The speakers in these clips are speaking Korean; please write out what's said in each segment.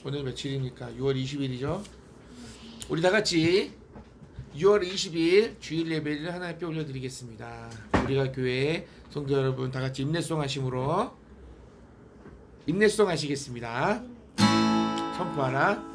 오늘 며칠입니까? 6월 20일이죠. 우리 다 같이 6월 20일 주일 예배를 하나님께 올려드리겠습니다. 우리가 교회 성도 여러분 다 같이 임내송 하심으로 임내송 하시겠습니다. 선포하라.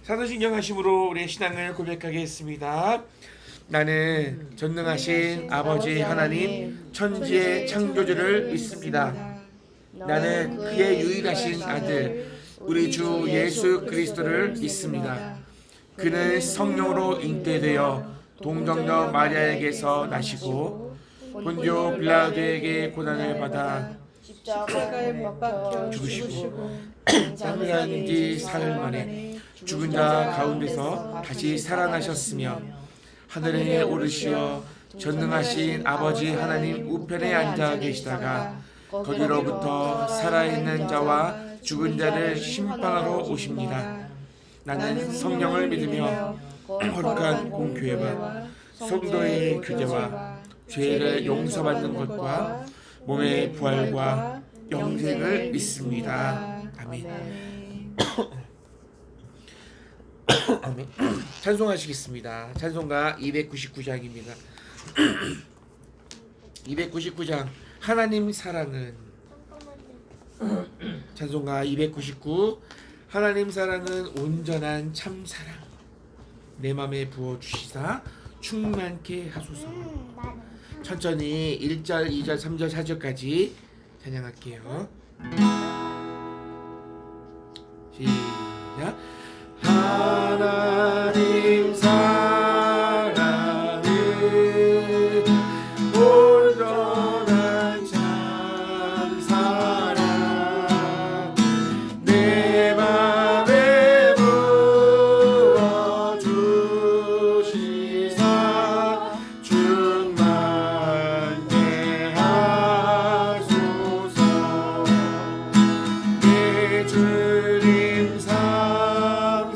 사도신경하심으로 우리의 신앙을 고백하겠습니다. 나는 전능하신 아버지 하나님 천지의 창조주를 믿습니다. 나는 그의 유일하신 아들 우리 주 예수 그리스도를 믿습니다. 그는 성령으로 잉태되어 동정녀 마리아에게서 나시고 본디오 빌라도에게 고난을 받아 십자가에 못 박혀 죽으시고 장사한 지 사흘 만에 죽은 자 가운데서 다시 살아나셨으며 하늘에 오르시어 전능하신 아버지 하나님 우편에 앉아 계시다가 거기로부터 살아있는 자와 죽은 자를 심판하러 오십니다. 나는 성령을 믿으며 거룩한 공교회와 성도의 교제와 죄를 용서받는 것과 몸의 부활과 영생을 믿습니다. 아멘. 아멘. 찬송하시겠습니다. 찬송가 299장입니다. 299장 하나님 사랑은 찬송가 299 하나님 사랑은 온전한 참사랑 내 맘에 부어주시사 충만케 하소서. 천천히 1절, 2절, 3절, 4절까지 찬양할게요. 시작. 하나님 사랑은 온전한 참사랑 내 맘에 부어주시사 충만케 하소서. 내 주님 사랑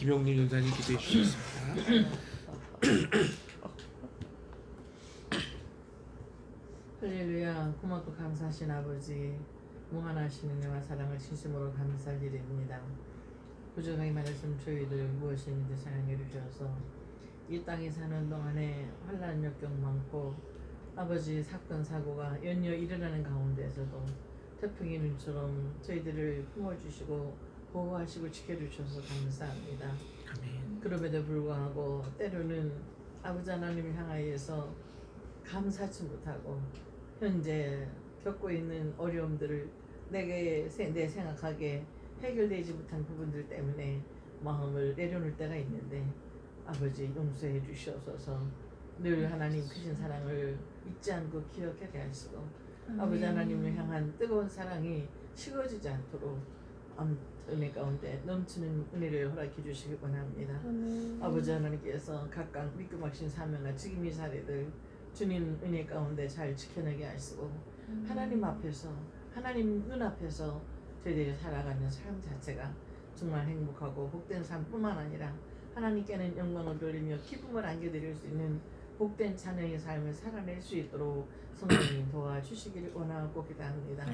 김용림 전사님 기도해 주시겠습니다. 할렐루야. 고맙고 감사하신 아버지, 무한하신 은혜와 사랑을 진심으로 감사드립니다. 부족하게 말했음 저희들 무엇이 있는지 사랑해 주셔서 이 땅에 사는 동안에 환난 역경 많고 아버지 사건 사고가 연이어 일어나는 가운데서도 태풍의 눈처럼 저희들을 품어주시고 보호하시고 지켜주셔서 감사합니다. 아멘. 그럼에도 불구하고 때로는 아버지 하나님을 향하여서 감사치 못하고 현재 겪고 있는 어려움들을 내 생각하기에 해결되지 못한 부분들 때문에 마음을 내려놓을 때가 있는데 아버지 용서해 주시옵소서. 늘 하나님 크신 사랑을 잊지 않고 기억하게 하시고 아버지 하나님을 향한 뜨거운 사랑이 식어지지 않도록 은혜 가운데 넘치는 은혜를 허락해 주시기 원합니다. 아버지 하나님께서 각각 믿고 막신 사명과 지금 이 사례들 주님 은혜 가운데 잘 지켜내게 하시고 하나님 앞에서 하나님 눈앞에서 저희들이 살아가는 삶 자체가 정말 행복하고 복된 삶뿐만 아니라 하나님께는 영광을 돌리며 기쁨을 안겨드릴 수 있는 복된 자녀의 삶을 살아낼 수 있도록 성령님 도와주시기를 원하고 기도합니다.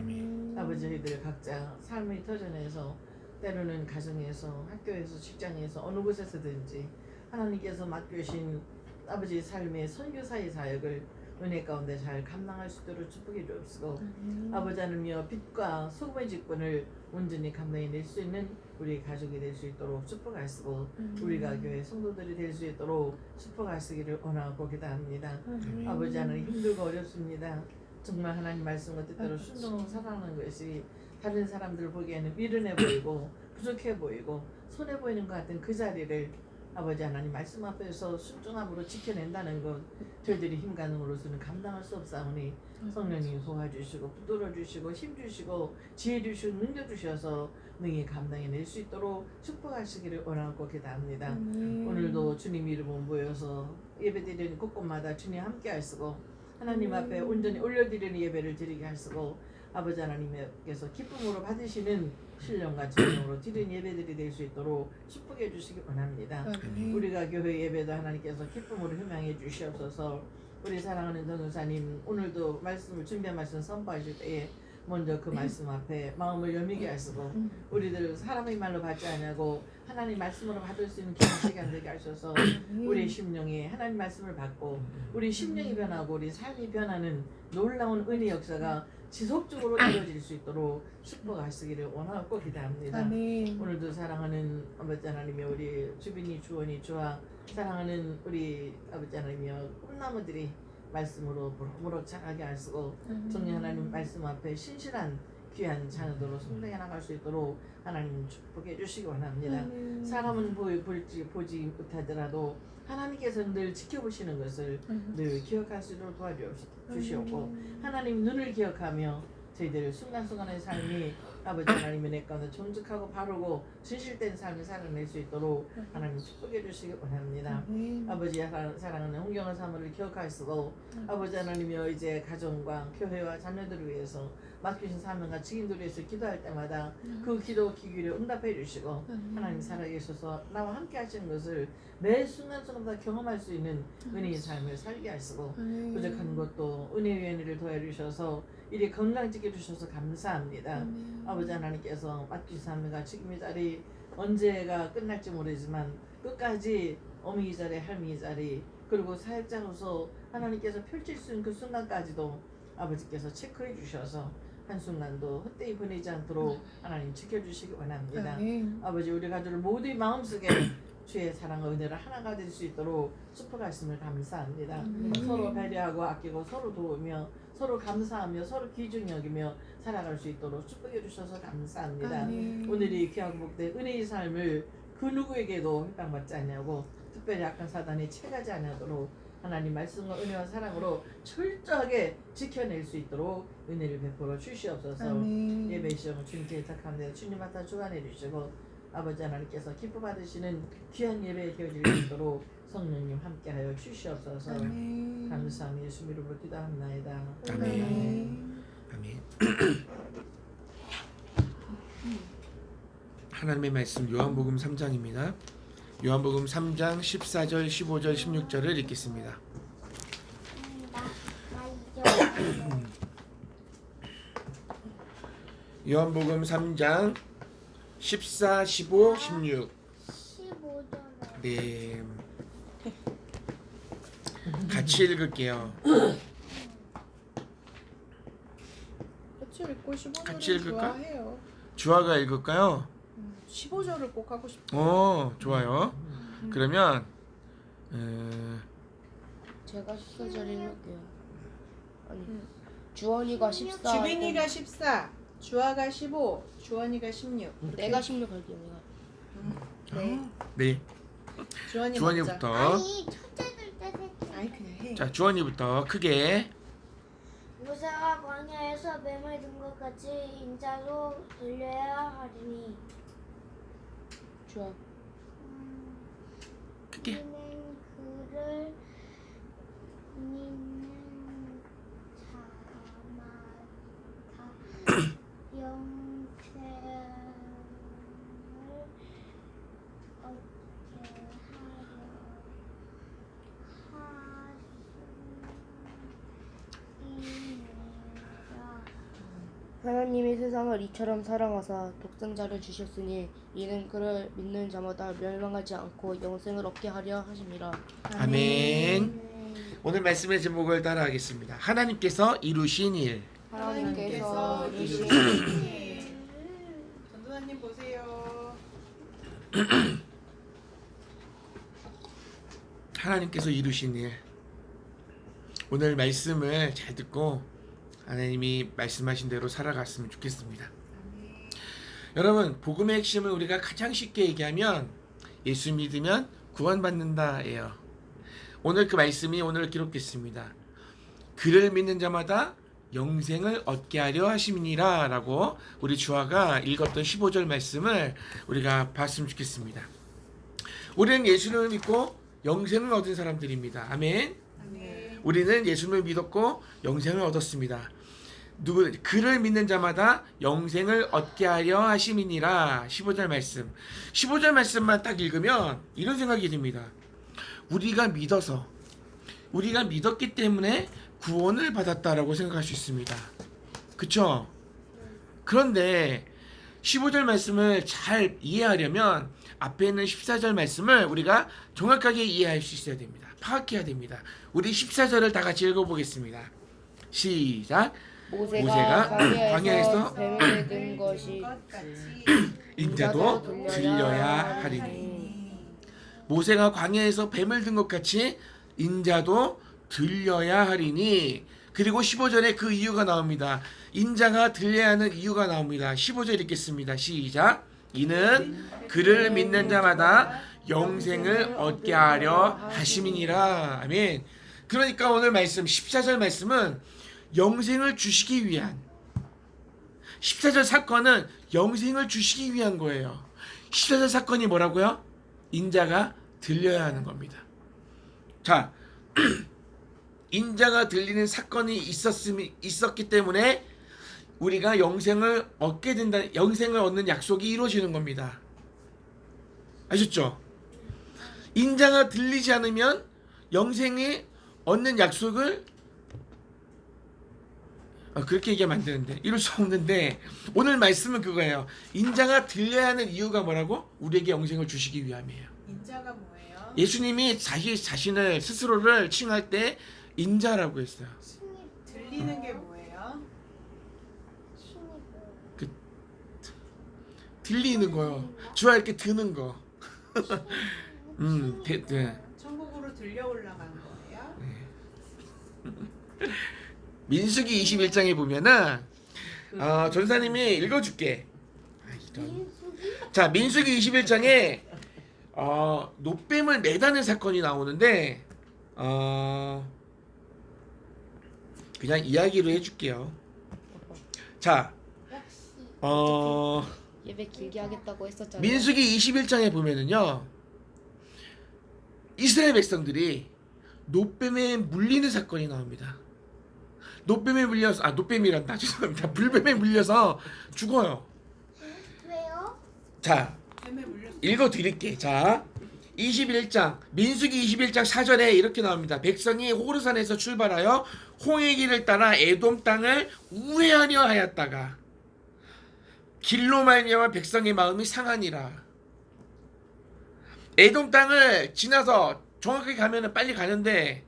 아버지 저희들 각자 삶의 터전에서 때로는 가정에서 학교에서 직장에서 어느 곳에서든지 하나님께서 맡겨주신 아버지 삶의 선교사의 사역을 은혜 가운데 잘 감당할 수 있도록 축복해 주옵시고 아버지 하나님여 빛과 소금의 직분을 온전히 감당해낼 수 있는 우리 가족이 될 수 있도록 축복하시고 우리가 교회 성도들이 될 수 있도록 축복하시기를 원하고 기도합니다. 아버지 하나님 힘들고 어렵습니다. 정말 하나님 말씀과 뜻대로 순종하고 살아가는 것이 다른 사람들 보기에는 미련해 보이고 부족해 보이고 손해 보이는 것 같은 그 자리를 아버지 하나님 말씀 앞에서 순종함으로 지켜낸다는 것 저희들이 힘가능으로서는 감당할 수 없사오니 성령님 도와주시고 붙들어 주시고 힘 주시고 지혜 주시고 능력 주셔서 능히 감당해낼 수 있도록 축복하시기를 원하고 기도합니다. 오늘도 주님 이름으로 모여서 예배드리는 곳곳마다 주님 함께 하시고 하나님 앞에 온전히 올려드리는 예배를 드리게 하시고 아버지 하나님께서 기쁨으로 받으시는 신령과 진정으로 드리는 예배들이 될 수 있도록 축복해 주시기 원합니다. 우리가 교회 예배도 하나님께서 기쁨으로 효명해 주시옵소서. 우리 사랑하는 전도사님 오늘도 말씀을 준비한 말씀 선포하실 때에 먼저 그 말씀 앞에 마음을 여미게 하시고 우리들 사람의 말로 받지 않냐고 하나님 말씀으로 받을 수 있는 귀한 시간 되게 하셔서 우리 심령이 하나님 말씀을 받고 우리 심령이 변하고 우리 삶이 변하는 놀라운 은혜 역사가 지속적으로 이루어질 수 있도록 축복하시기를 원하고 기도합니다. 오늘도 사랑하는 아버지 하나님이 우리 주빈이 주원이 주와 사랑하는 우리 아버지 하나님이여 꿈나무들이 말씀으로 무럭무럭 자라게 하시고 정리 하나님 말씀 앞에 신실한 귀한 자녀들로 성장해 나갈 수 있도록 하나님 축복해 주시기 원합니다. 사람은 보지 못하더라도 하나님께서 늘 지켜보시는 것을 늘 기억할 수 있도록 도와주시옵고 하나님 눈을 기억하며 저희들 순간순간의 삶이 아버지 하나님의 내 가운데 정직하고 바르고 진실된 삶을 살아낼 수 있도록 하나님 축복해 주시기 원합니다. 아버지 사랑하는 홍경화 사모를 기억하시고 아버지 하나님이여 이제 가정과 교회와 자녀들을 위해서 맡기신 사명과 직인들을 위해서 기도할 때마다 그 기도 기규를 응답해 주시고 하나님 살아계셔서 나와 함께 하시는 것을 매 순간순간마다 경험할 수 있는 은혜의 삶을 살게 하시고 부족한 것도 은혜의 은혜를 더해주셔서 이리 건강지게 주셔서 감사합니다. 아버지 하나님께서 맡기신 사명과 지금의 자리 언제가 끝날지 모르지만 끝까지 어머니 자리 할머니 자리 그리고 사역자로서 하나님께서 펼칠 수 있는 그 순간까지도 아버지께서 체크해 주셔서 한순간도 헛되이 보내지 않도록 하나님 지켜주시기 원합니다. 아버지 우리 가족을 모두의 마음속에 주의 사랑과 은혜를 하나가 될 수 있도록 축복하심을 감사합니다. 서로 배려하고 아끼고 서로 도우며 서로 감사하며 서로 귀중히 여기며 살아갈 수 있도록 축복해 주셔서 감사합니다. 오늘이 귀하고 복된 은혜의 삶을 그 누구에게도 획방받지 않냐고 특별히 악한 사단이 채가지 않도록 하나님 말씀과 은혜와 사랑으로 철저하게 지켜낼 수 있도록 은혜를 베풀어 주시옵소서. 예배 시험을 주님께 부탁합니다. 주님 맡아 주관해 주시고 아버지 하나님께서 기뻐 받으시는 귀한 예배 되어질 수 있도록 성령님 함께하여 주시옵소서. 감사합니다. 예수 이름으로 기도합나이다. 아멘. 아멘. 하나님의 말씀 요한복음 3장입니다. 요한복음 3장 14절, 15절, 16절을 읽겠습니다. 요한복음 3장 14, 15, 16. 15절. 네. 같이 읽을게요. 같이 읽고 15절을 같이 읽을까? 좋아해요. 주아가 읽을까요? 15절을 꼭 하고 싶어요. 좋아요. 그러면 제가 14절 읽을게요. 아니 주원이가 14. 주빈이가 14, 주아가 15, 주원이가 16. 내가 16 할게요. 내가. 네. 네. 주원이 주원이부터. 아니 첫째들 때 셋째. 아니 그냥 해. 자, 주원이부터 크게. 모세가 광야에서 뱀을 든 것 같이 인자도 들려야 하리니 주아. 크게. 이는 그를 믿는 자마다 영생을 얻게 하시니라. 하나님이 세상을 이처럼 사랑하사 독생자를 주셨으니 이는 그를 믿는 자마다 멸망하지 않고 영생을 얻게 하려 하심이라. 아멘. 오늘 말씀의 제목을 따라하겠습니다. 하나님께서 이루신 일. 하나님께서 이루신 전도사님 보세요. 하나님께서 이루신 일. 오늘 말씀을 잘 듣고 하나님이 말씀하신 대로 살아갔으면 좋겠습니다. 여러분, 복음의 핵심을 우리가 가장 쉽게 얘기하면 예수 믿으면 구원받는다예요. 오늘 그 말씀이 오늘 기록됐습니다. 그를 믿는 자마다 영생을 얻게 하려 하심이니라 라고 우리 주아가 읽었던 15절 말씀을 우리가 봤으면 좋겠습니다. 우리는 예수를 믿고 영생을 얻은 사람들입니다. 아멘. 아멘. 우리는 예수를 믿었고 영생을 얻었습니다. 그를 믿는 자마다 영생을 얻게 하려 하심이니라. 15절 말씀. 15절 말씀만 딱 읽으면 이런 생각이 듭니다. 우리가 믿었기 때문에 구원을 받았다라고 생각할 수 있습니다. 그쵸? 그런데 15절 말씀을 잘 이해하려면 앞에 있는 14절 말씀을 우리가 정확하게 이해할 수 있어야 됩니다. 파악해야 됩니다. 우리 14절을 다 같이 읽어보겠습니다. 시작. 모세가 광야에서 뱀을 든 것이 같이 인자도 들려야 하리니. 모세가 광야에서 뱀을 든 것 같이 인자도 들려야 하리니. 그리고 15절에 그 이유가 나옵니다. 인자가 들려야 하는 이유가 나옵니다. 15절 읽겠습니다. 시작. 이는 그를 믿는 자마다 영생을 얻게 하려 하심이니라. 아멘. 그러니까 오늘 말씀 14절 말씀은 영생을 주시기 위한, 14절 사건은 영생을 주시기 위한 거예요. 14절 사건이 뭐라고요? 인자가 들려야 하는 겁니다. 자, 인자가 들리는 사건이 있었기 때문에 우리가 영생을 얻게 된다, 영생을 얻는 약속이 이루어지는 겁니다. 아셨죠? 인자가 들리지 않으면 영생이 얻는 약속을 그렇게 얘기하면 안 되는데, 이룰 수 없는데, 오늘 말씀은 그거예요. 인자가 들려야 하는 이유가 뭐라고? 우리에게 영생을 주시기 위함이에요. 인자가 뭐예요? 예수님이 자신을 스스로를 칭할 때 인자라고 했어요. 들리는 게 뭐예요? 들리는 거요. 주와 이렇게 드는 거. 천국으로 들려 올라간 거예요? 민수기 21장에 보면은 전사님이 읽어줄게. 자, 민수기 21장에 노뱀을 매다는 사건이 나오는데 그냥 이야기로 해줄게요. 자, 예배 길게 하겠다고 했었잖아요. 민수기 21장에 보면은요, 이스라엘 백성들이 노뱀에 물리는 사건이 나옵니다. 노뱀에 물려서, 노뱀이란다. 죄송합니다. 불뱀에 물려서 죽어요. 왜요? 자, 뱀에 물렸어. 읽어드릴게. 자, 21장 민수기 21장 4절에 이렇게 나옵니다. 백성이 호르산에서 출발하여 홍해 길을 따라 에돔 땅을 우회하려 하였다가 길로 말미암아 백성의 마음이 상하니라. 에돔 땅을 지나서 정확하게 가면은 빨리 가는데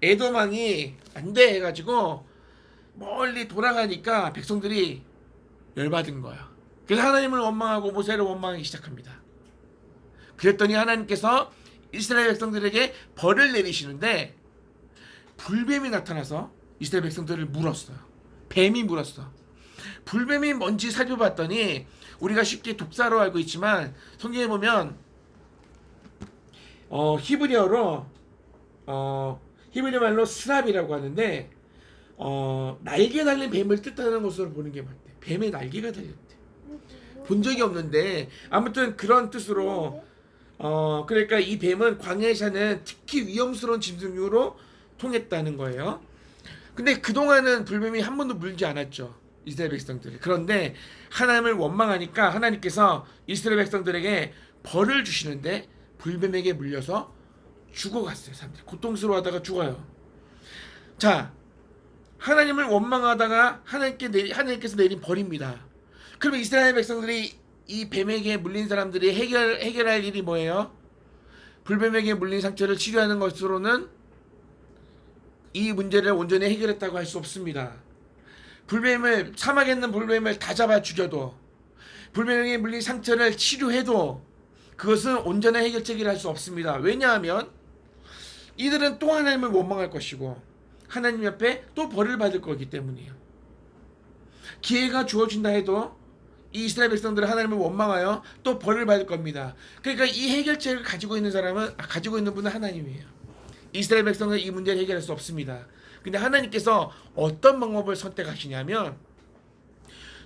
에돔 왕이 안 돼 해가지고 멀리 돌아가니까 백성들이 열받은 거야. 그래서 하나님을 원망하고 모세를 원망하기 시작합니다. 그랬더니 하나님께서 이스라엘 백성들에게 벌을 내리시는데 불뱀이 나타나서 이스라엘 백성들을 물었어요. 뱀이 물었어. 불뱀이 뭔지 살펴봤더니 우리가 쉽게 독사로 알고 있지만 성경에 보면 히브리어로 히브리 말로 스랍이라고 하는데 날개 달린 뱀을 뜻하는 것으로 보는 게 맞대. 뱀의 날개가 달렸대. 본 적이 없는데 아무튼 그런 뜻으로 그러니까 이 뱀은 광야에 사는 특히 위험스러운 짐승으로 통했다는 거예요. 근데 그동안은 불뱀이 한 번도 물지 않았죠. 이스라엘 백성들이. 그런데 하나님을 원망하니까 하나님께서 이스라엘 백성들에게 벌을 주시는데 불뱀에게 물려서 죽어갔어요. 사람들이 고통스러워하다가 죽어요. 자, 하나님을 원망하다가 하나님께서 내린 벌입니다. 그러면 이스라엘 백성들이 이 뱀에게 물린 사람들이 해결할 일이 뭐예요? 불뱀에게 물린 상처를 치료하는 것으로는 이 문제를 온전히 해결했다고 할 수 없습니다. 사막에 있는 불뱀을 다 잡아 죽여도 불뱀에게 물린 상처를 치료해도 그것은 온전한 해결책이라 할 수 없습니다. 왜냐하면 이들은 또 하나님을 원망할 것이고 하나님 옆에 또 벌을 받을 거기 때문이에요. 기회가 주어진다 해도 이 이스라엘 백성들은 하나님을 원망하여 또 벌을 받을 겁니다. 그러니까 이 해결책을 가지고 있는 분은 하나님이에요. 이스라엘 백성은 이 문제를 해결할 수 없습니다. 근데 하나님께서 어떤 방법을 선택하시냐면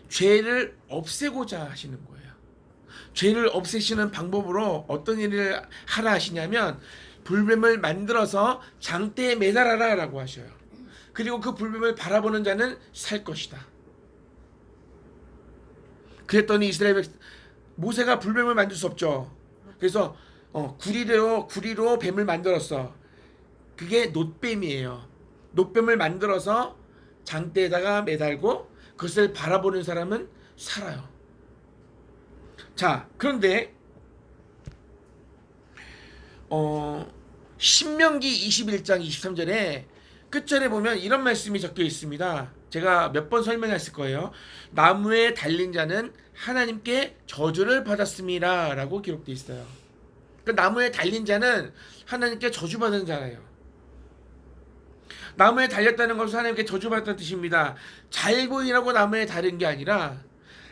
죄를 없애고자 하시는 거예요. 죄를 없애시는 방법으로 어떤 일을 하라 하시냐면 불뱀을 만들어서 장대에 매달아라 라고 하셔요. 그리고 그 불뱀을 바라보는 자는 살 것이다. 그랬더니 모세가 불뱀을 만들 수 없죠. 그래서 구리로 뱀을 만들었어. 그게 놋뱀이에요. 놋뱀을 만들어서 장대에다가 매달고 그것을 바라보는 사람은 살아요. 자, 그런데 신명기 21장 23절에 끝절에 보면 이런 말씀이 적혀 있습니다. 제가 몇 번 설명했을 거예요. 나무에 달린 자는 하나님께 저주를 받았습니다 라고 기록되어 있어요. 그 나무에 달린 자는 하나님께 저주받은 자예요. 나무에 달렸다는 것은 하나님께 저주받았다는 뜻입니다. 잘 보이라고 나무에 달린 게 아니라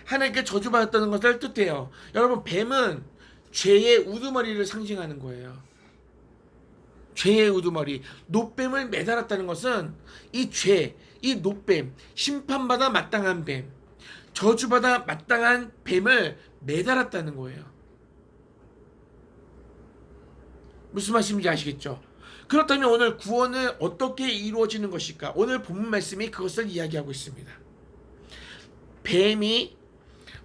하나님께 저주받았다는 것을 뜻해요. 여러분, 뱀은 죄의 우두머리를 상징하는 거예요. 죄의 우두머리. 놋뱀을 매달았다는 것은 이 죄, 이 놋뱀, 심판받아 마땅한 뱀, 저주받아 마땅한 뱀을 매달았다는 거예요. 무슨 말씀인지 아시겠죠? 그렇다면 오늘 구원은 어떻게 이루어지는 것일까? 오늘 본문 말씀이 그것을 이야기하고 있습니다.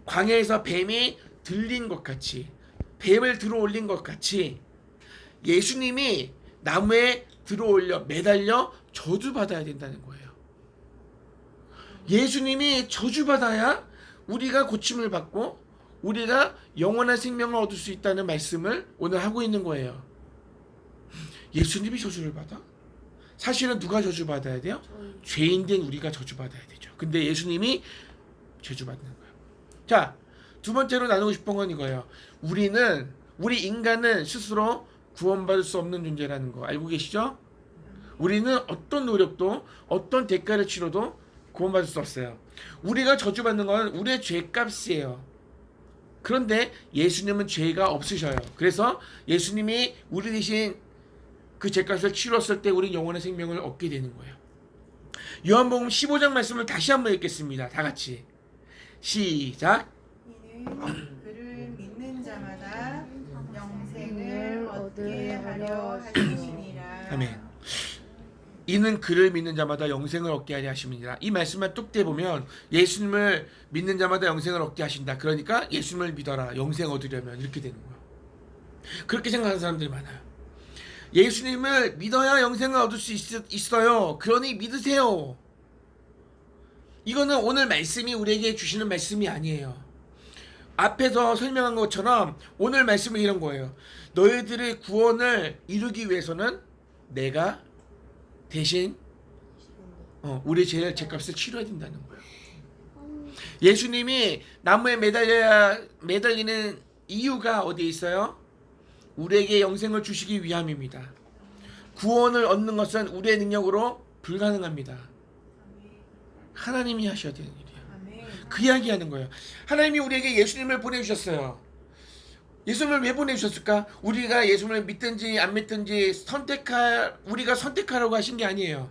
광야에서 뱀이 들린 것 같이, 뱀을 들어올린 것 같이 예수님이 나무에 들어올려 매달려 저주받아야 된다는 거예요. 예수님이 저주받아야 우리가 고침을 받고 우리가 영원한 생명을 얻을 수 있다는 말씀을 오늘 하고 있는 거예요. 예수님이 저주를 받아? 사실은 누가 저주받아야 돼요? 죄인된 우리가 저주받아야 되죠. 근데 예수님이 저주받는 거예요. 자, 두 번째로 나누고 싶은 건 이거예요. 우리 인간은 스스로 구원받을 수 없는 존재라는 거 알고 계시죠? 우리는 어떤 노력도 어떤 대가를 치러도 구원받을 수 없어요. 우리가 저주받는 건 우리의 죄값이에요. 그런데 예수님은 죄가 없으셔요. 그래서 예수님이 우리 대신 그 죄값을 치렀을 때 우리는 영원의 생명을 얻게 되는 거예요. 요한복음 15장 말씀을 다시 한번 읽겠습니다. 다 같이 시작. 이는 그를 믿는 자마다 영생을 얻게 하려 하심이니라. 아멘. 이는 그를 믿는 자마다 영생을 얻게 하려 하심이니라. 이 말씀만 뚝 떼보면 예수님을 믿는 자마다 영생을 얻게 하신다. 그러니까 예수님을 믿어라. 영생 얻으려면 이렇게 되는 거예요. 그렇게 생각하는 사람들이 많아요. 예수님을 믿어야 영생을 얻을 수 있어요. 그러니 믿으세요. 이거는 오늘 말씀이 우리에게 주시는 말씀이 아니에요. 앞에서 설명한 것처럼 오늘 말씀은 이런 거예요. 너희들의 구원을 이루기 위해서는 내가 대신 우리 죄의 죄값을 치러야 된다는 거예요. 예수님이 나무에 매달리는 이유가 어디에 있어요? 우리에게 영생을 주시기 위함입니다. 구원을 얻는 것은 우리의 능력으로 불가능합니다. 하나님이 하셔야 되는 일이에요. 그 이야기 하는 거예요. 하나님이 우리에게 예수님을 보내주셨어요. 예수님을 왜 보내주셨을까? 우리가 예수님을 믿든지 안 믿든지 우리가 선택하라고 하신 게 아니에요.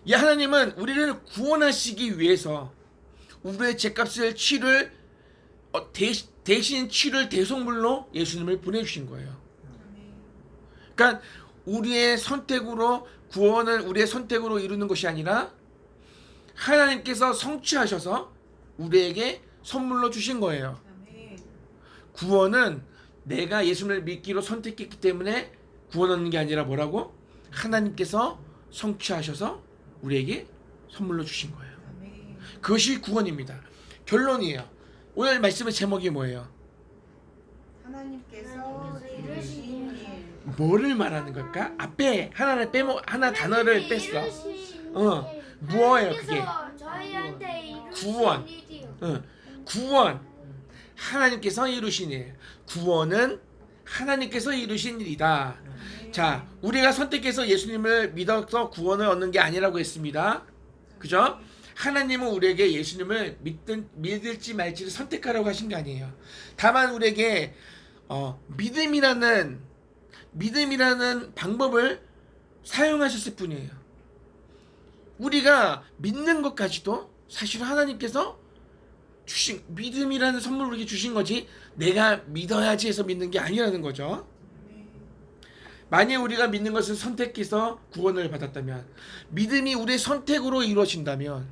이 하나님은 우리를 구원하시기 위해서 우리의 죄값을 대신 치를 대속물로 예수님을 보내주신 거예요. 그러니까 우리의 선택으로 구원을 우리의 선택으로 이루는 것이 아니라 하나님께서 성취하셔서 우리에게 선물로 주신 거예요. 구원은 내가 예수님을 믿기로 선택했기 때문에 구원 얻는 게 아니라 뭐라고? 하나님께서 성취하셔서 우리에게 선물로 주신 거예요. 그것이 구원입니다. 결론이에요. 오늘 말씀의 제목이 뭐예요? 하나님께서 이루신 일. 뭐를 말하는 걸까? 앞에 하나 단어를 뺐어. 뭐예요 그게? 저희한테 이루신 구원. 일이요. 구원. 하나님께서 이루신 일. 구원은 하나님께서 이루신 일이다. 자, 우리가 선택해서 예수님을 믿어서 구원을 얻는 게 아니라고 했습니다. 그죠? 하나님은 우리에게 예수님을 믿을지 말지를 선택하라고 하신 게 아니에요. 다만 우리에게 믿음이라는 방법을 사용하셨을 뿐이에요. 우리가 믿는 것까지도 사실 하나님께서 주신 믿음이라는 선물을 우리에게 주신 거지 내가 믿어야지 해서 믿는 게 아니라는 거죠. 만약 우리가 믿는 것을 선택해서 구원을 받았다면, 믿음이 우리의 선택으로 이루어진다면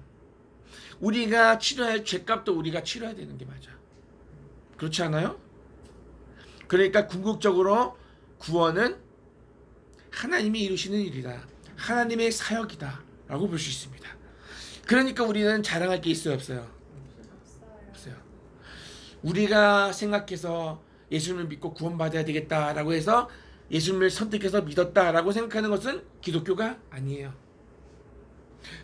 우리가 치러야 할 죄값도 우리가 치러야 되는 게 맞아. 그렇지 않아요? 그러니까 궁극적으로 구원은 하나님이 이루시는 일이다. 하나님의 사역이다 라고 볼 수 있습니다. 그러니까 우리는 자랑할 게 있어요, 없어요? 없어요. 우리가 생각해서 예수님을 믿고 구원받아야 되겠다라고 해서 예수님을 선택해서 믿었다라고 생각하는 것은 기독교가 아니에요.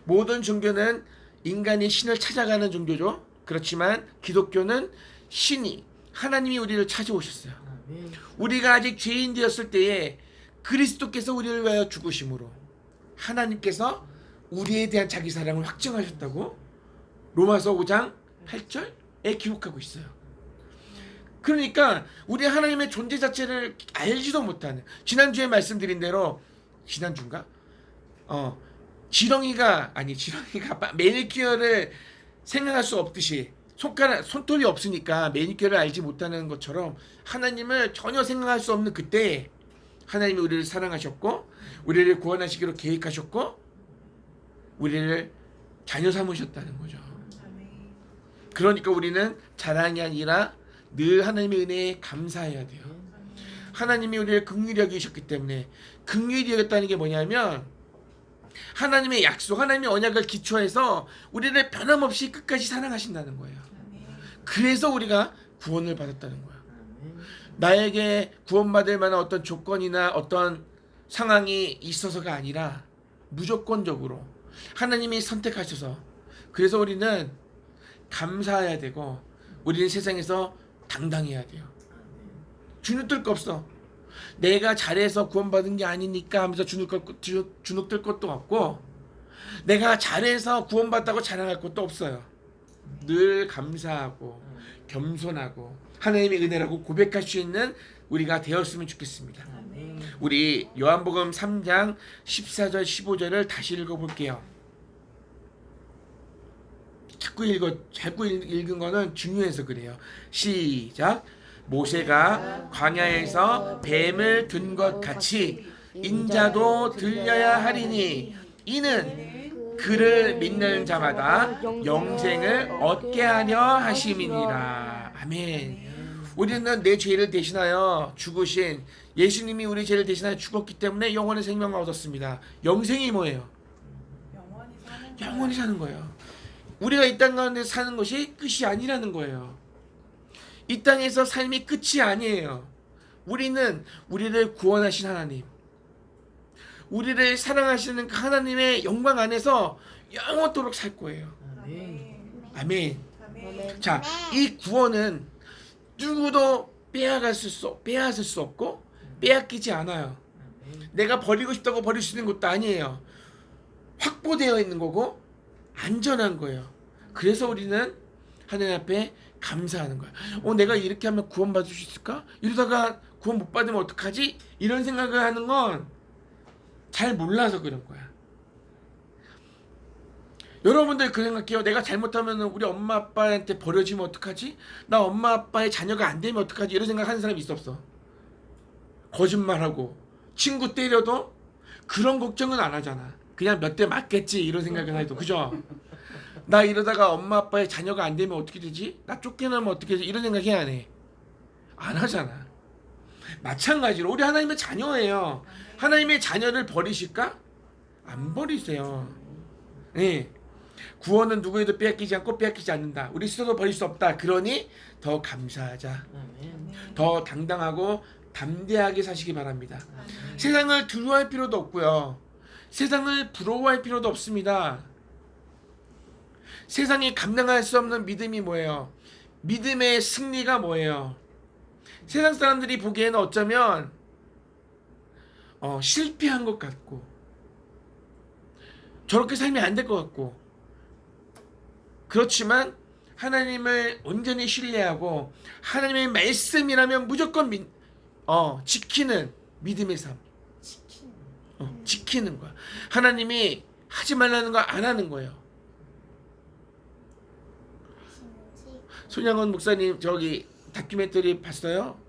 모든 종교는 인간이 신을 찾아가는 종교죠. 그렇지만 기독교는 하나님이 우리를 찾아오셨어요. 우리가 아직 죄인 되었을 때에 그리스도께서 우리를 위하여 죽으심으로 하나님께서 우리에 대한 자기 사랑을 확증하셨다고 로마서 5장 8절에 기록하고 있어요. 그러니까 우리 하나님의 존재 자체를 알지도 못하는, 지난주에 말씀드린 대로, 지난주인가? 지렁이가 매니큐어를 생각할 수 없듯이 손톱이 없으니까 매니큐어를 알지 못하는 것처럼 하나님을 전혀 생각할 수 없는 그때 하나님이 우리를 사랑하셨고 우리를 구원하시기로 계획하셨고 우리를 자녀 삼으셨다는 거죠. 그러니까 우리는 자랑이 아니라 늘 하나님의 은혜에 감사해야 돼요. 하나님이 우리를 긍휼히 여기셨기 때문에, 긍휼히 여겼다는 게 뭐냐면 하나님의 약속, 하나님의 언약을 기초해서 우리를 변함없이 끝까지 사랑하신다는 거예요. 그래서 우리가 구원을 받았다는 거예요. 나에게 구원받을 만한 어떤 조건이나 어떤 상황이 있어서가 아니라 무조건적으로 하나님이 선택하셔서, 그래서 우리는 감사해야 되고 우리는 세상에서 당당해야 돼요. 주눅들 거 없어. 내가 잘해서 구원받은 게 아니니까 하면서 주눅들 것도 없고, 내가 잘해서 구원받다고 자랑할 것도 없어요. 늘 감사하고 겸손하고 하나님의 은혜라고 고백할 수 있는 우리가 되었으면 좋겠습니다. 우리 요한복음 3장 14절 15절을 다시 읽어볼게요. 자꾸 읽은 거는 중요해서 그래요. 시작. 모세가 광야에서 뱀을 든 것 같이 인자도 들려야 하리니 이는 그를 믿는 자마다 영생을 얻게 하려 하심이니라. 아멘. 우리는 내 죄를 대신하여 죽으신 예수님이 우리 죄를 대신하여 죽었기 때문에 영원의 생명을 얻었습니다. 영생이 뭐예요? 영원히 사는 거예요. 우리가 이 땅 가운데 사는 것이 끝이 아니라는 거예요. 이 땅에서 삶이 끝이 아니에요. 우리는 우리를 구원하신 하나님, 우리를 사랑하시는 그 하나님의 영광 안에서 영원토록 살 거예요. 아멘. 아멘. 아멘. 자, 이 구원은 누구도 빼앗을 수 없고 빼앗기지 않아요. 아멘. 내가 버리고 싶다고 버릴 수 있는 것도 아니에요. 확보되어 있는 거고 안전한 거예요. 그래서 우리는 하나님 앞에 감사하는 거야. 내가 이렇게 하면 구원받을 수 있을까? 이러다가 구원 못 받으면 어떡하지? 이런 생각을 하는 건 잘 몰라서 그런 거야. 여러분들 그 생각해요. 내가 잘못하면 우리 엄마 아빠한테 버려지면 어떡하지? 나 엄마 아빠의 자녀가 안 되면 어떡하지? 이런 생각하는 사람이 있어 없어? 거짓말하고 친구 때려도 그런 걱정은 안 하잖아. 그냥 몇 대 맞겠지 이런 생각을 해도. 그죠? 나 이러다가 엄마 아빠의 자녀가 안 되면 어떻게 되지? 나 쫓겨나면 어떻게 되지? 이런 생각 해야 안 해? 안 하잖아. 마찬가지로 우리 하나님의 자녀예요. 하나님의 자녀를 버리실까? 안 버리세요. 네. 구원은 누구에도 빼앗기지 않고 빼앗기지 않는다. 우리 스스로 버릴 수 없다. 그러니 더 감사하자. 아멘. 더 당당하고 담대하게 사시기 바랍니다. 세상을 두려워할 필요도 없고요. 세상을 부러워할 필요도 없습니다. 세상이 감당할 수 없는 믿음이 뭐예요? 믿음의 승리가 뭐예요? 세상 사람들이 보기에는 어쩌면 실패한 것 같고 저렇게 살면 안 될 것 같고 그렇지만 하나님을 온전히 신뢰하고 하나님의 말씀이라면 무조건 지키는 믿음의 삶. 지키는 거야. 하나님이 하지 말라는 거 안 하는 거예요. 손양원 목사님 저기 다큐멘터리 봤어요?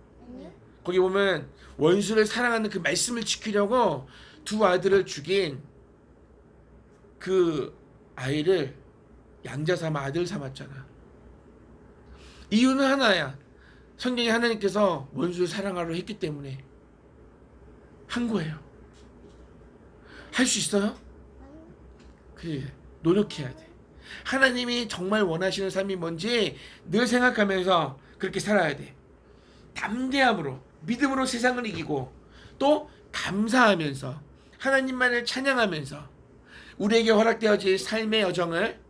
거기 보면 원수를 사랑하는 그 말씀을 지키려고 두 아들을 죽인 그 아이를 양자 삼아 아들 삼았잖아. 이유는 하나야. 성경에 하나님께서 원수를 사랑하려 했기 때문에 한 거예요. 할 수 있어요? 그래, 노력해야 돼. 하나님이 정말 원하시는 삶이 뭔지 늘 생각하면서 그렇게 살아야 돼. 담대함으로, 믿음으로 세상을 이기고 또 감사하면서 하나님만을 찬양하면서 우리에게 허락되어질 삶의 여정을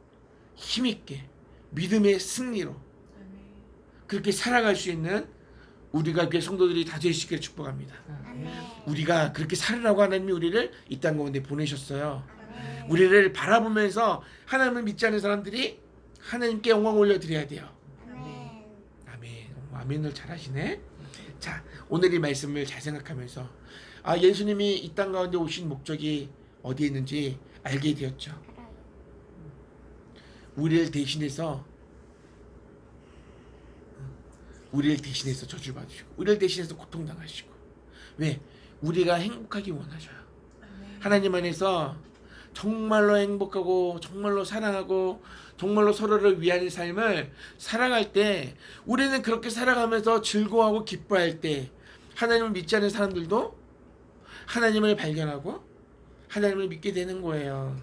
힘있게 믿음의 승리로 그렇게 살아갈 수 있는 우리가 교회 성도들이 다 되시기를 축복합니다. 우리가 그렇게 살으라고 하나님이 우리를 이 땅 가운데 보내셨어요. 우리를 바라보면서 하나님을 믿지 않는 사람들이 하나님께 영광 올려드려야 돼요. 아멘. 아멘을 잘하시네. 자, 오늘 이 말씀을 잘 생각하면서 예수님이 이 땅 가운데 오신 목적이 어디에 있는지 알게 되었죠. 우리를 대신해서 저주를 받으시고 우리를 대신해서 고통당하시고 왜? 우리가 행복하기 원하셔요. 하나님 안에서 정말로 행복하고 정말로 사랑하고 정말로 서로를 위하는 삶을 살아갈 때 우리는 그렇게 살아가면서 즐거워하고 기뻐할 때 하나님을 믿지 않는 사람들도 하나님을 발견하고 하나님을 믿게 되는 거예요.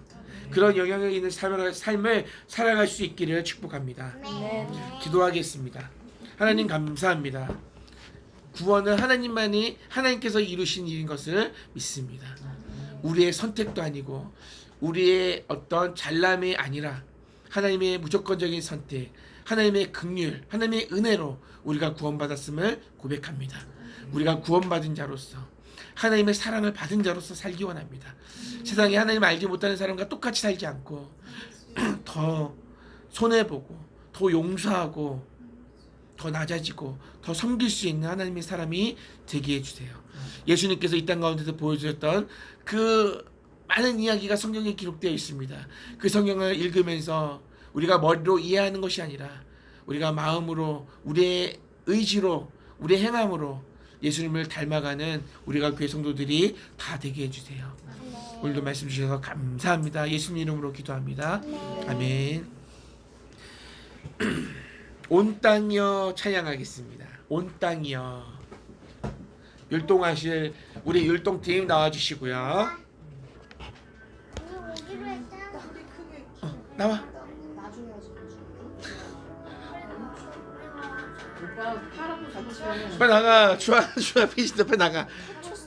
그런 영향력 있는 삶을 살아갈 수 있기를 축복합니다. 기도하겠습니다. 하나님 감사합니다. 구원은 하나님께서 이루신 일인 것을 믿습니다. 우리의 선택도 아니고 우리의 어떤 잘남이 아니라 하나님의 무조건적인 선택, 하나님의 긍휼, 하나님의 은혜로 우리가 구원받았음을 고백합니다. 우리가 구원받은 자로서 하나님의 사랑을 받은 자로서 살기 원합니다. 세상에 하나님을 알지 못하는 사람과 똑같이 살지 않고 더 손해보고 더 용서하고 더 낮아지고 더 섬길 수 있는 하나님의 사람이 되게 해주세요. 예수님께서 이 땅 가운데서 보여주셨던 그 많은 이야기가 성경에 기록되어 있습니다. 그 성경을 읽으면서 우리가 머리로 이해하는 것이 아니라 우리가 마음으로 우리의 의지로 우리의 행함으로 예수님을 닮아가는 우리가 교회 성도들이 다 되게 해주세요. 오늘도 말씀 주셔서 감사합니다. 예수님 이름으로 기도합니다. 아멘. 온 땅이여 찬양하겠습니다. 온 땅이여. 율동하실 우리 율동팀 나와주시고요. 오기로 했잖아. 나와. 나중에 하지. 오빠 팔아도 같이. 빨리 나가. 주아 피시다. 빨리 나가.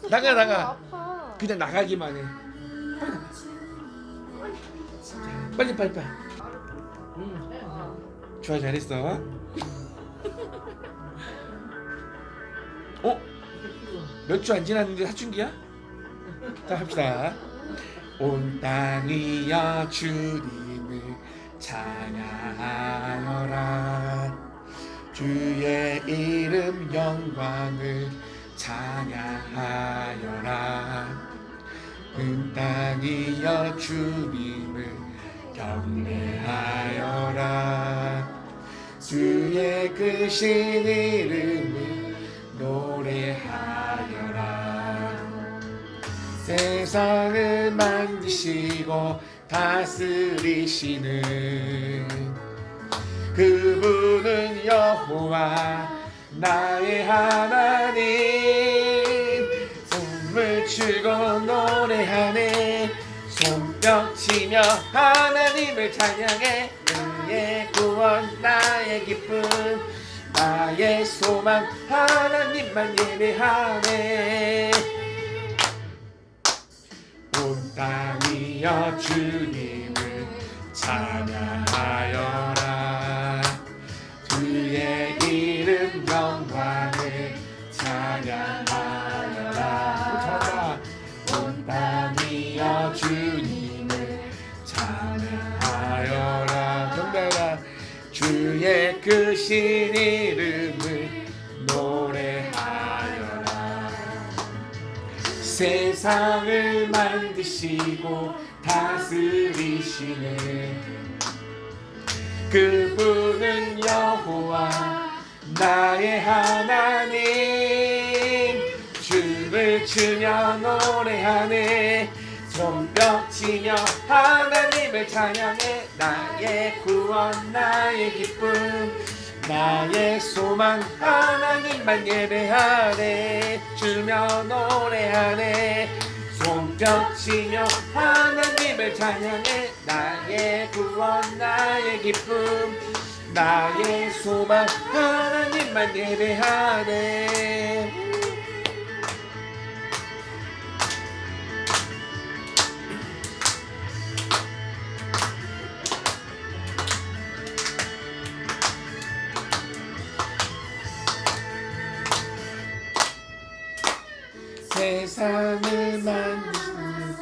나가. 아파. 그냥 나가기만 해. 빨리. 응. 주아 잘했어. 몇 주 안 지났는데 사춘기야? 자 합시다. 온 땅이여 주님을 찬양하여라. 주의 이름 영광을 찬양하여라. 온 땅이여 주님을 경배하여라. 주의 크신 이름을 노래하여라. 세상을 만드시고 다스리시는 그분은 여호와 나의 하나님. 손을 들고 노래하네. 손뼉치며 하나님을 찬양해. 그의 구원 나의 기쁨 나의 소망 하나님만 예배하네. 온 땅이여 주님을 찬양하여라. 주의 이름 영광을 찬양하여라. 온 땅이여 주님을 찬양하여라. 경배하라. 주의 크신 이름을 노래하여라. 세상을 만드시고 다스리시는 그분은 여호와 나의 하나님. 춤을 추며 노래하네. 손뼉치며 하나님을 찬양해. 나의 구원 나의 기쁨 나의 소망 하나님만 예배하네. 주며 노래하네. 손뼉치며 하나님을 찬양해. 나의 구원 나의 기쁨 나의 소망 하나님만 예배하네. 세상을 만드시는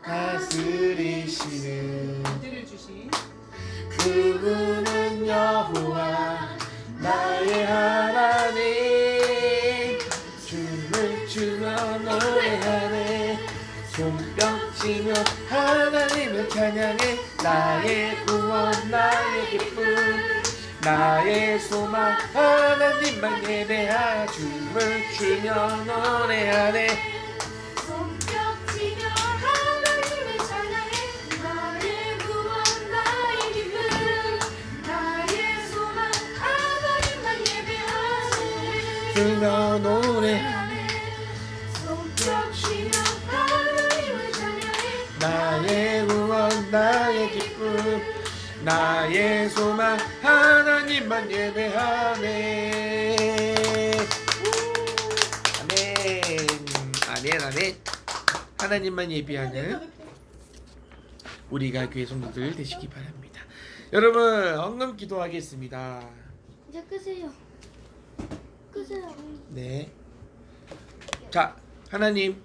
다스리시는 문제를 주신 그분은 여호와 나의 하나님. 춤을 추며 노래하네. 손뼉치며 하나님을 찬양해. 나의 구원 나의 기쁨 나의 소망 하나님만 예배하. 춤을 추며 노래하네. 손뼉치며 하나님을 찬양해. 나의 구원 나의 기쁨 나의 소망 하나님만 예배하네. 추며 노래하네. 손뼉치며 하나님을 찬양해. 나의 구원 나의 기쁨 나의 소망 하나님만 예배하네. 아멘. 하나님만 예배하는 우리가 교회 성도들 되시기 바랍니다. 여러분 헌금 기도하겠습니다. 이제 끄세요. 네. 자, 하나님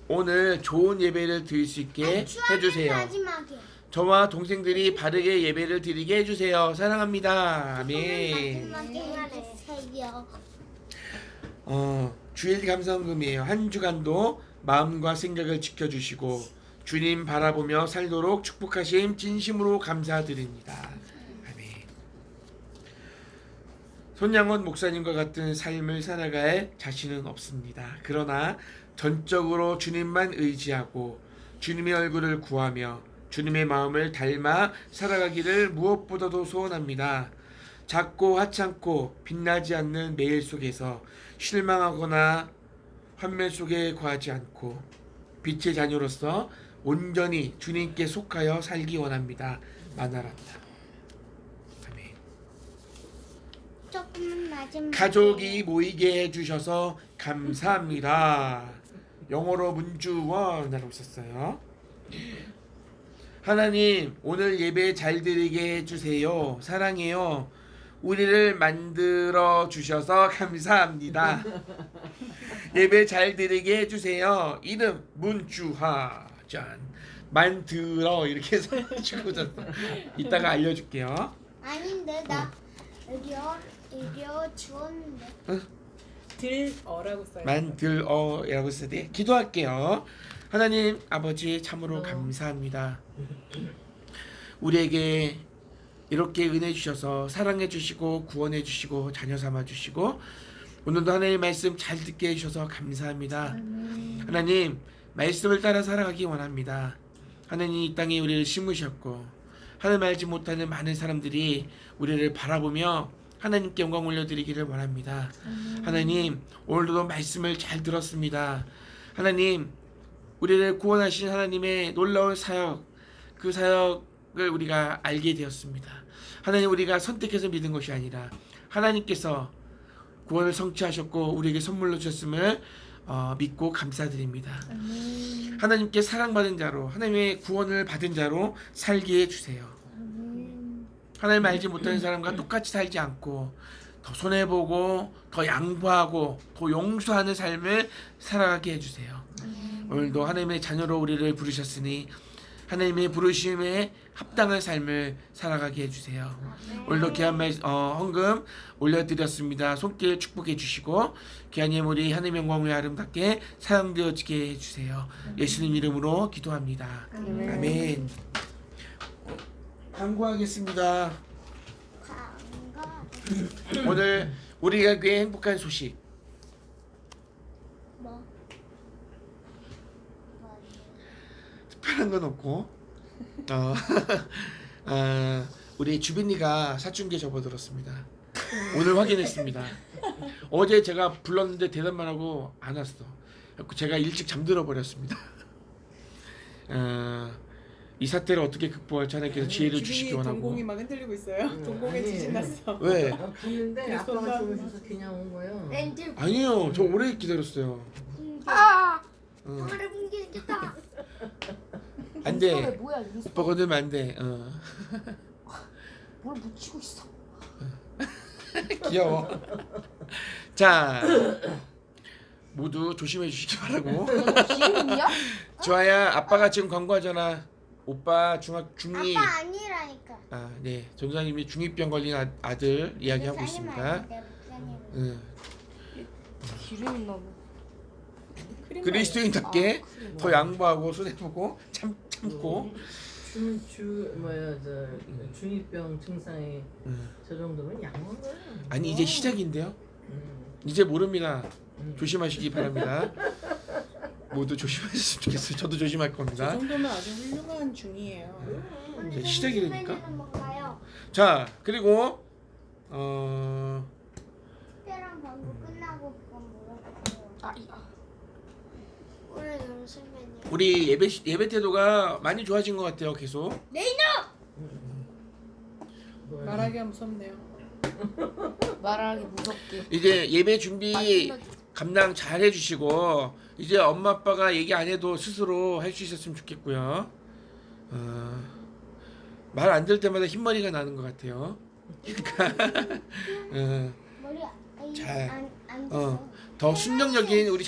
오늘 좋은 예배를 드릴 수 있게 해주세요. 마지막에. 저와 동생들이 바르게 예배를 드리게 해주세요. 사랑합니다. 아멘. 해주세요. 주일 감사헌금이에요. 한 주간도 마음과 생각을 지켜주시고 주님 바라보며 살도록 축복하심 진심으로 감사드립니다. 아멘. 손양원 목사님과 같은 삶을 살아갈 자신은 없습니다. 그러나 전적으로 주님만 의지하고 주님의 얼굴을 구하며 주님의 마음을 닮아 살아가기를 무엇보다도 소원합니다. 작고 하찮고 빛나지 않는 매일 속에서 실망하거나 환멸 속에 거하지 않고 빛의 자녀로서 온전히 주님께 속하여 살기 원합니다. 만나랍니다. 아멘. 조금만 마지막. 가족이 모이게 해주셔서 감사합니다. 영어로 문주원이라고 썼어요. 하나님, 오늘 예배 잘 드리게 해주세요. 사랑해요. 우리를 만들어 주셔서 감사합니다. 예배 잘 드리게 해주세요. 이름 문주하. 짠. 만들어 이렇게 써주고 졌어. 이따가 알려줄게요. 아닌데 나 의료 주었는데. 들어라고 써요. 만들어라고 쓰되 기도할게요. 하나님 아버지 참으로 감사합니다. 우리에게 이렇게 은혜 주셔서 사랑해 주시고 구원해 주시고 자녀 삼아 주시고 오늘도 하나님의 말씀 잘 듣게 해주셔서 감사합니다. 하나님 말씀을 따라 살아가기 원합니다. 하나님 이 땅에 우리를 심으셨고 하나님 알지 못하는 많은 사람들이 우리를 바라보며 하나님께 영광 올려드리기를 원합니다. 하나님 오늘도 말씀을 잘 들었습니다. 하나님 우리를 구원하신 하나님의 놀라운 사역, 그 사역을 우리가 알게 되었습니다. 하나님 우리가 선택해서 믿은 것이 아니라 하나님께서 구원을 성취하셨고 우리에게 선물로 주셨음을 믿고 감사드립니다. 하나님께 사랑받은 자로 하나님의 구원을 받은 자로 살게 해주세요. 하나님 알지 못하는 사람과 똑같이 살지 않고 더 손해보고 더 양보하고 더 용서하는 삶을 살아가게 해주세요. 오늘도 하나님의 자녀로 우리를 부르셨으니 하나님의 부르심에 합당한 삶을 살아가게 해주세요. 오늘도 귀한 헌금 올려드렸습니다. 손길 축복해 주시고 귀한 예물이 하나님의 영광을 아름답게 사용되어지게 해주세요. 예수님 이름으로 기도합니다. 아멘. 광고하겠습니다. 오늘 우리가 교회 행복한 소식. 뭐? 특별한 건 없고 우리 주빈이가 사춘기에 접어들었습니다. 오늘 확인했습니다. 어제 제가 불렀는데 대답만 하고 안 왔어. 제가 일찍 잠들어 버렸습니다. 이 사태를 어떻게 극복할지 하나님께서 지혜를 주시기 원하고. 동공이 막 흔들리고 있어요. 동공에 아니. 지진 났어. 왜? 갔는데 그래서 아빠가 엄마- 주셔서 그냥 온 거예요. 렌즈. 아니요, 저 오래 기다렸어요. 아! 어. 병아리 붕괴 생겼다. 안 돼. 뭐야 이거 오빠 건들면 안 돼. 뭘 묻히고 있어. 귀여워. 자, 모두 조심해 주시기 바라고. 기름이야? 주아야, 아빠가 지금 광고하잖아. 오빠 중2. 아빠 아니라니까. 네, 전도사님이 중2병 걸린 아들 이야기하고 있습니다. 응. 기름 있나 봐. 그리스도인답게 아, 그래. 더 양보하고 손해보고 참고. 중2병 증상이 응. 저 정도면 양호한 거예요. 아니 이제 시작인데요. 음. 이제 모릅니다. 조심하시기 바랍니다. 모두 조심하셨으면 좋겠어요. 저도 조심할 저 겁니다. 정도면 아주 훌륭한 중이에요. 이제 시작이라니까. 뭔가요? 자, 그리고 특별한 광고 끝나고 그건 뭐라고요? 오늘 연습면요. 우리 예배 태도가 많이 좋아진 것 같아요. 계속. 뭐예요? 말하기가 무섭네요. 말하기 무섭게. 이제 예배 준비 마지막에 감당 잘 해주시고 이제 엄마 아빠가 얘기 안 해도 스스로 할 수 있었으면 좋겠고요. 말 안 들 때마다 흰머리가 나는 것 같아요. 그러니까 머리 잘, 안 더 순정적인 우리